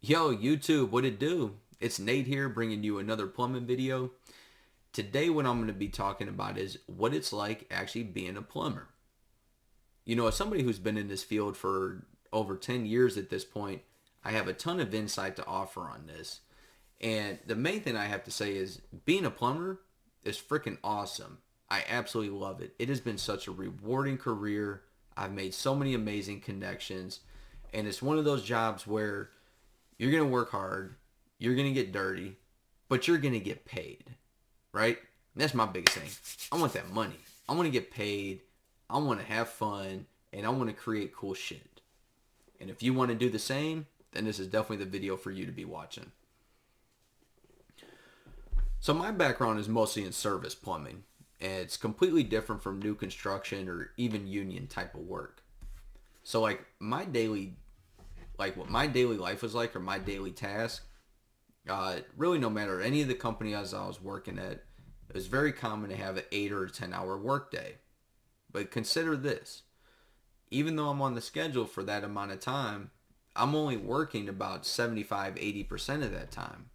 Yo, YouTube, what it do? It's Nate here bringing you another plumbing video. Today what I'm going to be talking about is what it's like actually being a plumber. As somebody who's been in this field for over 10 years at this point, I have a ton of insight to offer on this. And the main thing I have to say is being a plumber is freaking awesome. I absolutely love it. It has been such a rewarding career. I've made so many amazing connections. And it's one of those jobs where you're going to work hard, you're going to get dirty, but you're going to get paid, right? And that's my biggest thing. I want that money. I want to get paid. I want to have fun, and I want to create cool shit. And if you want to do the same, then this is definitely the video for you to be watching. So my background is mostly in service plumbing, and it's completely different from new construction or even union type of work. So what my daily life was like, or my daily task, really no matter any of the companies I was working at, it was very common to have an 8 or 10 hour workday. But consider this, even though I'm on the schedule for that amount of time, I'm only working about 75-80% of that time,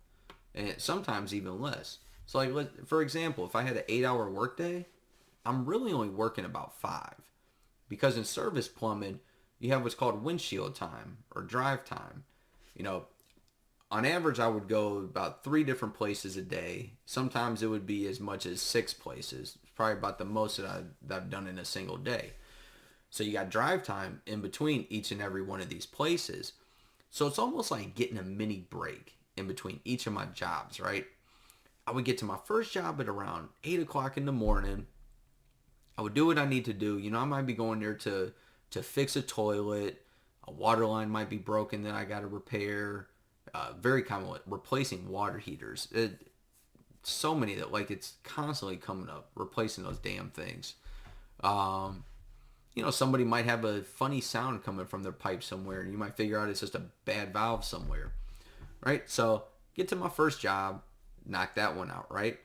and sometimes even less. So for example, if I had an 8-hour workday, I'm really only working about 5, because in service plumbing, you have what's called windshield time or drive time. On average, I would go about 3 different places a day. Sometimes it would be as much as 6 places. It's probably about the most that I've done in a single day. So you got drive time in between each and every one of these places. So it's almost like getting a mini break in between each of my jobs, right? I would get to my first job at around 8 o'clock in the morning. I would do what I need to do. I might be going there to fix a toilet. A water line might be broken that I got to repair. Very common, replacing water heaters. So many that it's constantly coming up, replacing those damn things. Somebody might have a funny sound coming from their pipe somewhere, and you might figure out it's just a bad valve somewhere, right? So get to my first job, knock that one out, right?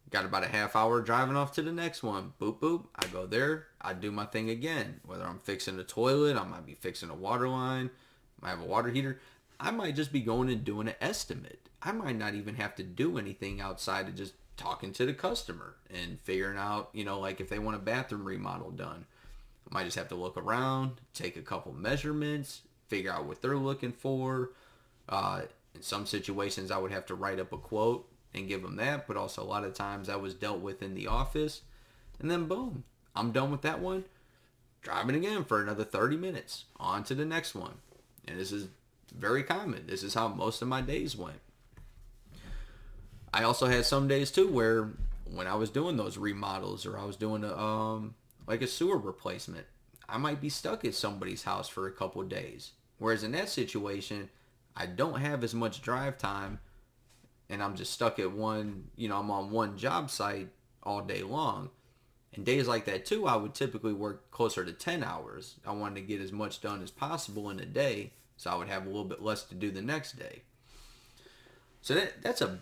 Got about a half hour driving off to the next one. Boop, boop. I go there. I do my thing again. Whether I'm fixing a toilet, I might be fixing a water line, I might have a water heater. I might just be going and doing an estimate. I might not even have to do anything outside of just talking to the customer and figuring out, if they want a bathroom remodel done. I might just have to look around, take a couple measurements, figure out what they're looking for. In some situations, I would have to write up a quote and give them that, but also a lot of times that was dealt with in the office. And then boom, I'm done with that one. Driving again for another 30 minutes. On to the next one. And this is very common. This is how most of my days went. I also had some days too where when I was doing those remodels or I was doing a sewer replacement, I might be stuck at somebody's house for a couple of days. Whereas in that situation, I don't have as much drive time, and I'm just stuck at one, I'm on one job site all day long. And days like that too, I would typically work closer to 10 hours. I wanted to get as much done as possible in a day, so I would have a little bit less to do the next day. So that's a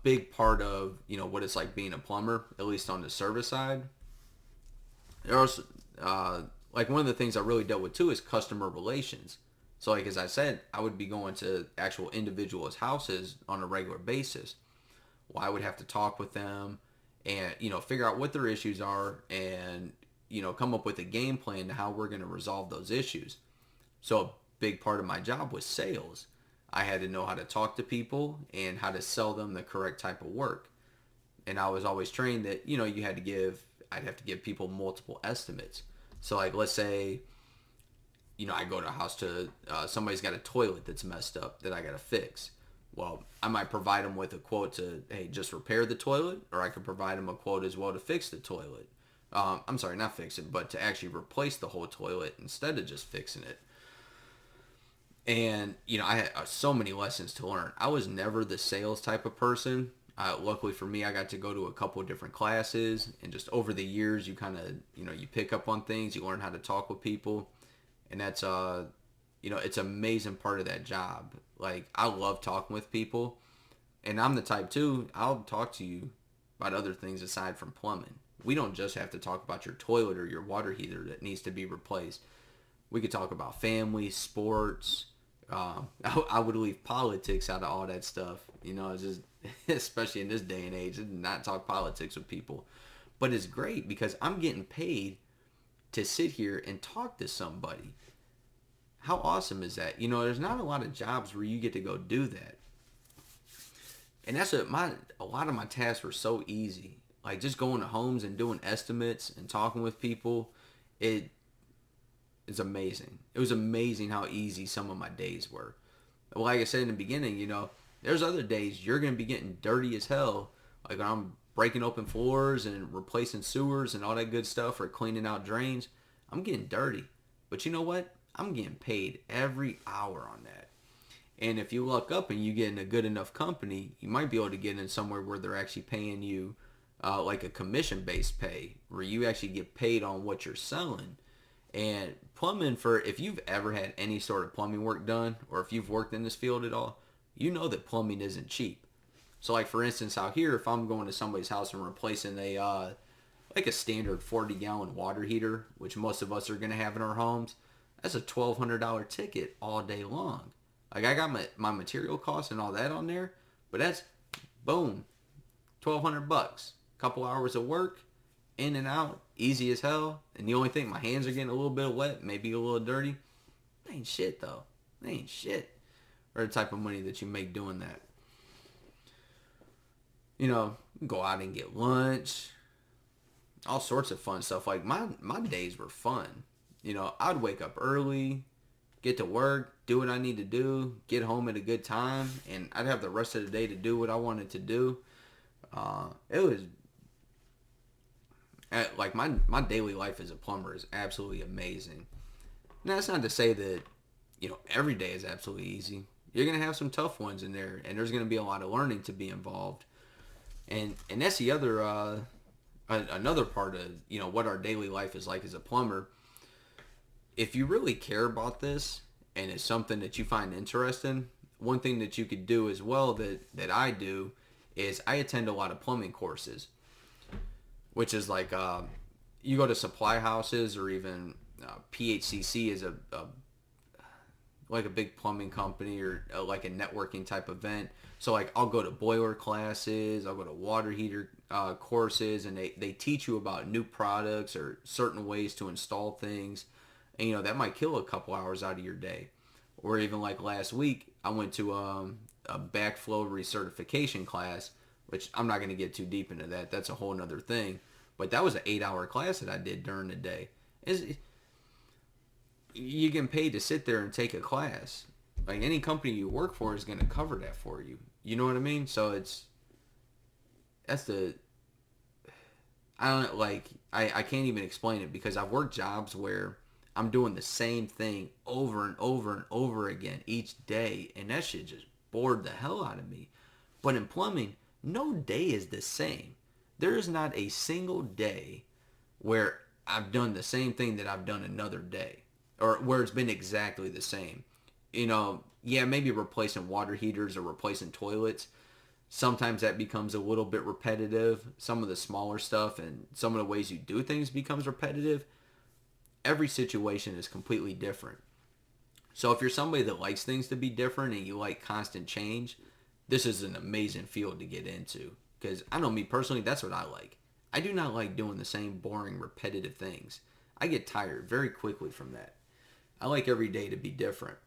big part of, what it's like being a plumber, at least on the service side. There's one of the things I really dealt with too is customer relations. So as I said, I would be going to actual individuals' houses on a regular basis. Well, I would have to talk with them and, figure out what their issues are and, come up with a game plan to how we're going to resolve those issues. So a big part of my job was sales. I had to know how to talk to people and how to sell them the correct type of work. And I was always trained that, I'd have to give people multiple estimates. So let's say, I go to a house to, somebody's got a toilet that's messed up that I got to fix. Well, I might provide them with a quote to, hey, just repair the toilet, or I could provide them a quote as well to fix the toilet. I'm sorry, not fix it, but to actually replace the whole toilet instead of just fixing it. And, I had so many lessons to learn. I was never the sales type of person. Luckily for me, I got to go to a couple of different classes, and just over the years, you kind of, you pick up on things, you learn how to talk with people. And that's, it's an amazing part of that job. I love talking with people. And I'm the type, too, I'll talk to you about other things aside from plumbing. We don't just have to talk about your toilet or your water heater that needs to be replaced. We could talk about family, sports, I would leave politics out of all that stuff. It's just, especially in this day and age, not talk politics with people. But it's great because I'm getting paid to sit here and talk to somebody. How awesome is that? There's not a lot of jobs where you get to go do that. And that's a lot of my tasks were so easy. Like just going to homes and doing estimates and talking with people. It is amazing. It was amazing how easy some of my days were. Like I said in the beginning, there's other days you're going to be getting dirty as hell. Like I'm breaking open floors and replacing sewers and all that good stuff, or cleaning out drains. I'm getting dirty. But you know what? I'm getting paid every hour on that. And if you luck up and you get in a good enough company, you might be able to get in somewhere where they're actually paying you like a commission-based pay, where you actually get paid on what you're selling. And plumbing, if you've ever had any sort of plumbing work done, or if you've worked in this field at all, you know that plumbing isn't cheap. So like for instance out here, if I'm going to somebody's house and replacing like a standard 40-gallon water heater, which most of us are going to have in our homes, that's a $1,200 ticket all day long. Like I got my material costs and all that on there, but that's boom, $1,200. Couple hours of work, in and out, easy as hell. And the only thing, my hands are getting a little bit wet, maybe a little dirty. That ain't shit though. That ain't shit. Or the type of money that you make doing that. Go out and get lunch, all sorts of fun stuff. Like my days were fun. I'd wake up early, get to work, do what I need to do, get home at a good time, and I'd have the rest of the day to do what I wanted to do. It was like my daily life as a plumber is absolutely amazing. Now that's not to say that every day is absolutely easy. You're gonna have some tough ones in there, and there's gonna be a lot of learning to be involved. And that's the other another part of what our daily life is like as a plumber. If you really care about this and it's something that you find interesting, one thing that you could do as well that I do is I attend a lot of plumbing courses, which is like you go to supply houses, or even PHCC is a like a big plumbing company, or like a networking type event. So like I'll go to boiler classes, I'll go to water heater courses, and they teach you about new products or certain ways to install things. And that might kill a couple hours out of your day. Or even like last week, I went to a backflow recertification class, which I'm not going to get too deep into that. That's a whole nother thing. But that was an 8-hour class that I did during the day. You get paid to sit there and take a class. Like any company you work for is going to cover that for you. You know what I mean? So I can't even explain it, because I've worked jobs where I'm doing the same thing over and over and over again each day, and that shit just bored the hell out of me. But in plumbing, no day is the same. There is not a single day where I've done the same thing that I've done another day, or where it's been exactly the same. Yeah, maybe replacing water heaters or replacing toilets. Sometimes that becomes a little bit repetitive. Some of the smaller stuff and some of the ways you do things becomes repetitive. Every situation is completely different. So if you're somebody that likes things to be different and you like constant change, this is an amazing field to get into. Because I know me personally, that's what I like. I do not like doing the same boring, repetitive things. I get tired very quickly from that. I like every day to be different.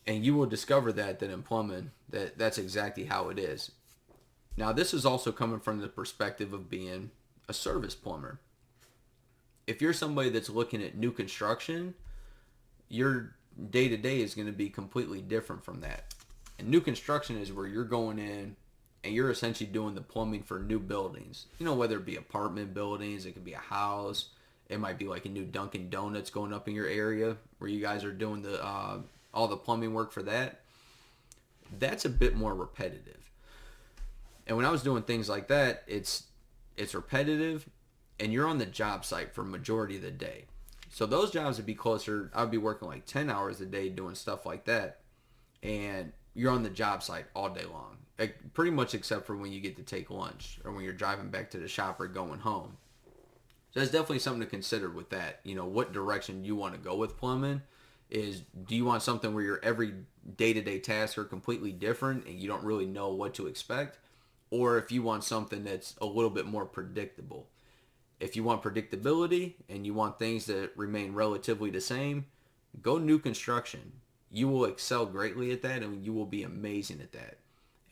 And you will discover that in plumbing, that's exactly how it is. Now, this is also coming from the perspective of being a service plumber. If you're somebody that's looking at new construction, your day-to-day is going to be completely different from that. And new construction is where you're going in and you're essentially doing the plumbing for new buildings. Whether it be apartment buildings, it could be a house. It might be like a new Dunkin' Donuts going up in your area where you guys are doing the all the plumbing work for that. That's a bit more repetitive. And when I was doing things like that, it's repetitive, and you're on the job site for a majority of the day. So those jobs would be closer. I'd be working like 10 hours a day doing stuff like that, and you're on the job site all day long. Like, pretty much except for when you get to take lunch or when you're driving back to the shop or going home. So that's definitely something to consider with that. What direction you want to go with plumbing is, do you want something where your every day-to-day tasks are completely different and you don't really know what to expect? Or if you want something that's a little bit more predictable. If you want predictability and you want things that remain relatively the same, go new construction. You will excel greatly at that and you will be amazing at that.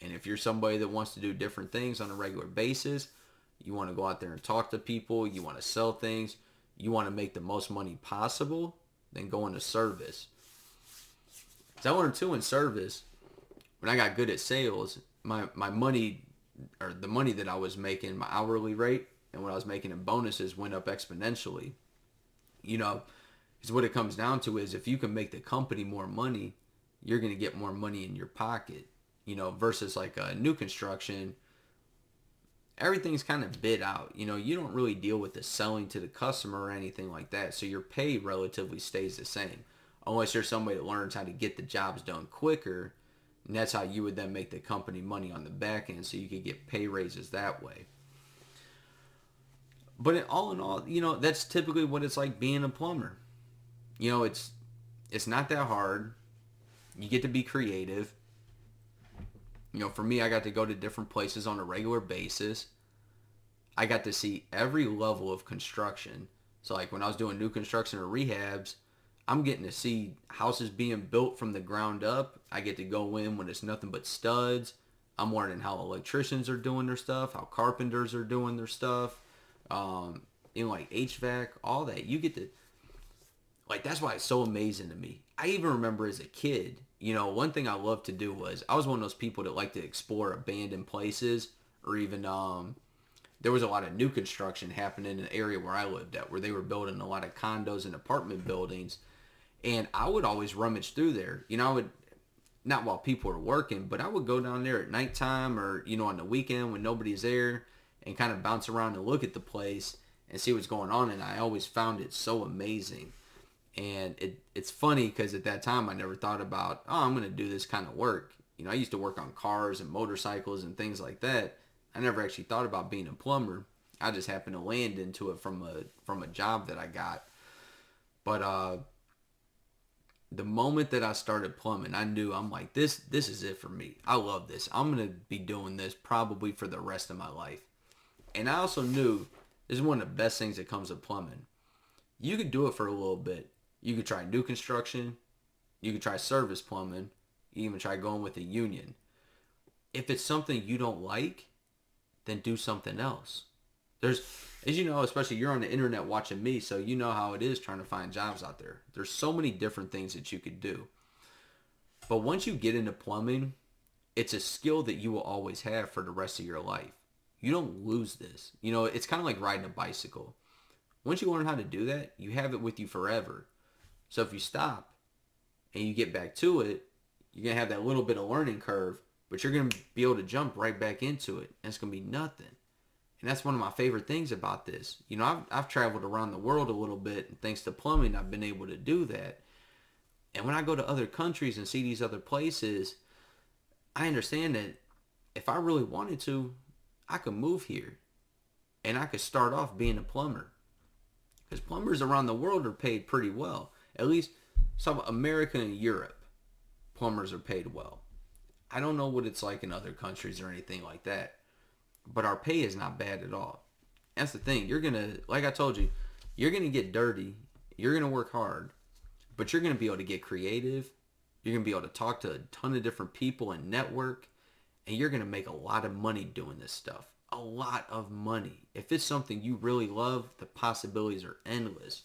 And if you're somebody that wants to do different things on a regular basis, you want to go out there and talk to people, you want to sell things, you want to make the most money possible, then go into service. So I learned too in service, when I got good at sales, my money, or the money that I was making, my hourly rate, and what I was making in bonuses went up exponentially. You know, because what it comes down to is if you can make the company more money, you're going to get more money in your pocket. You know, versus like a new construction, everything's kind of bid out. You know, you don't really deal with the selling to the customer or anything like that. So your pay relatively stays the same. Unless you're somebody that learns how to get the jobs done quicker. And that's how you would then make the company money on the back end so you could get pay raises that way. But all in all, you know, that's typically what it's like being a plumber. You know, it's not that hard. You get to be creative. You know, for me, I got to go to different places on a regular basis. I got to see every level of construction. So like when I was doing new construction or rehabs, I'm getting to see houses being built from the ground up. I get to go in when it's nothing but studs. I'm learning how electricians are doing their stuff, how carpenters are doing their stuff, you know, like HVAC, all that. You get to, like, that's why it's so amazing to me. I even remember as a kid, you know, one thing I loved to do was, I was one of those people that like to explore abandoned places, or even, there was a lot of new construction happening in the area where I lived at, where they were building a lot of condos and apartment buildings. And I would always rummage through there. You know, I would, not while people were working, but I would go down there at nighttime or, you know, on the weekend when nobody's there and kind of bounce around and look at the place and see what's going on. And I always found it so amazing. And it's funny because at that time I never thought about, oh, I'm going to do this kind of work. You know, I used to work on cars and motorcycles and things like that. I never actually thought about being a plumber. I just happened to land into it from a job that I got. But the moment that I started plumbing, I knew, I'm like, this is it for me. I love this. I'm going to be doing this probably for the rest of my life. And I also knew this is one of the best things that comes with plumbing. You could do it for a little bit. You could try new construction. You could try service plumbing. You even try going with a union. If it's something you don't like, then do something else. There's, as you know, especially you're on the internet watching me, so you know how it is trying to find jobs out there. There's so many different things that you could do. But once you get into plumbing, it's a skill that you will always have for the rest of your life. You don't lose this. You know, it's kind of like riding a bicycle. Once you learn how to do that, you have it with you forever. So if you stop and you get back to it, you're going to have that little bit of learning curve, but you're going to be able to jump right back into it. And it's going to be nothing. And that's one of my favorite things about this. You know, I've traveled around the world a little bit, and thanks to plumbing, I've been able to do that. And when I go to other countries and see these other places, I understand that if I really wanted to, I could move here. And I could start off being a plumber. Because plumbers around the world are paid pretty well. At least some America and Europe, plumbers are paid well. I don't know what it's like in other countries or anything like that. But our pay is not bad at all. That's the thing. You're going to, like I told you, you're going to get dirty. You're going to work hard. But you're going to be able to get creative. You're going to be able to talk to a ton of different people and network. And you're going to make a lot of money doing this stuff. A lot of money. If it's something you really love, the possibilities are endless.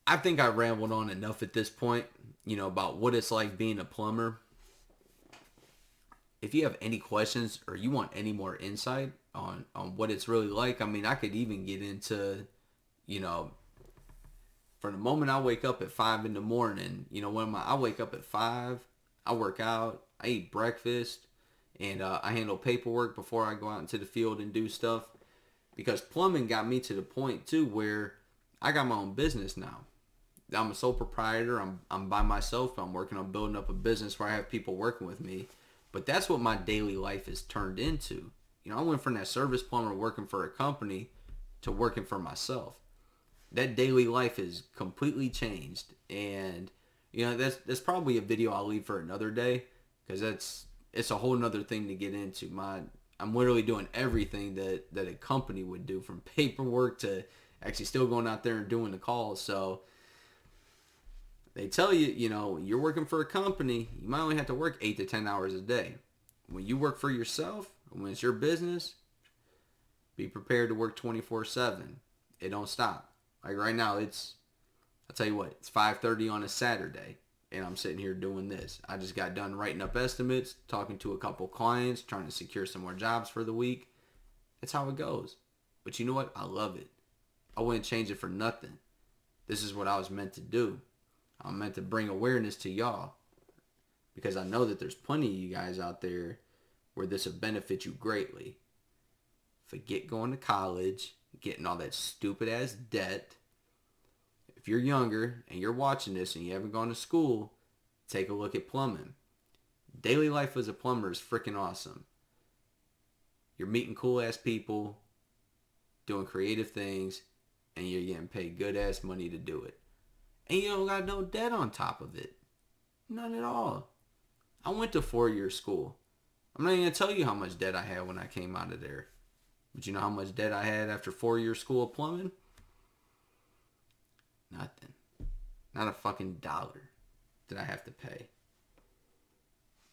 I think I rambled on enough at this point, you know, about what it's like being a plumber. If you have any questions or you want any more insight on what it's really like, I mean, I could even get into, you know, from the moment I wake up at 5 in the morning, you know, I wake up at 5, I work out, I eat breakfast, and I handle paperwork before I go out into the field and do stuff. Because plumbing got me to the point, too, where I got my own business now. I'm a sole proprietor. I'm by myself. I'm working on building up a business where I have people working with me. But that's what my daily life has turned into. You know, I went from that service plumber working for a company to working for myself. that daily life has completely changed. And that's probably a video I'll leave for another day, because it's a whole nother thing to get into. I'm literally doing everything that a company would do, from paperwork to actually still going out there and doing the calls. So they tell you, you're working for a company, you might only have to work 8 to 10 hours a day. When you work for yourself, when it's your business, be prepared to work 24/7. It don't stop. Like right now, I'll tell you what, it's 5:30 on a Saturday, and I'm sitting here doing this. I just got done writing up estimates, talking to a couple clients, trying to secure some more jobs for the week. That's how it goes. But you know what? I love it. I wouldn't change it for nothing. This is what I was meant to do. I'm meant to bring awareness to y'all, because I know that there's plenty of you guys out there where this will benefit you greatly. Forget going to college, getting all that stupid ass debt. If you're younger and you're watching this and you haven't gone to school, take a look at plumbing. Daily life as a plumber is freaking awesome. You're meeting cool ass people, doing creative things, and you're getting paid good ass money to do it. And you don't got no debt on top of it. None at all. I went to 4-year school. I'm not even going to tell you how much debt I had when I came out of there. But you know how much debt I had after 4-year school of plumbing? Nothing. Not a fucking dollar did I have to pay.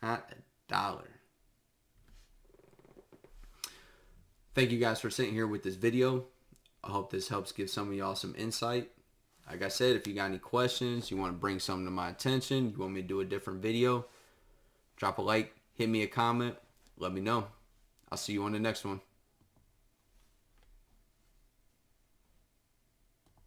Not a dollar. Thank you guys for sitting here with this video. I hope this helps give some of y'all some insight. Like I said, if you got any questions, you want to bring something to my attention, you want me to do a different video, drop a like, hit me a comment, let me know. I'll see you on the next one.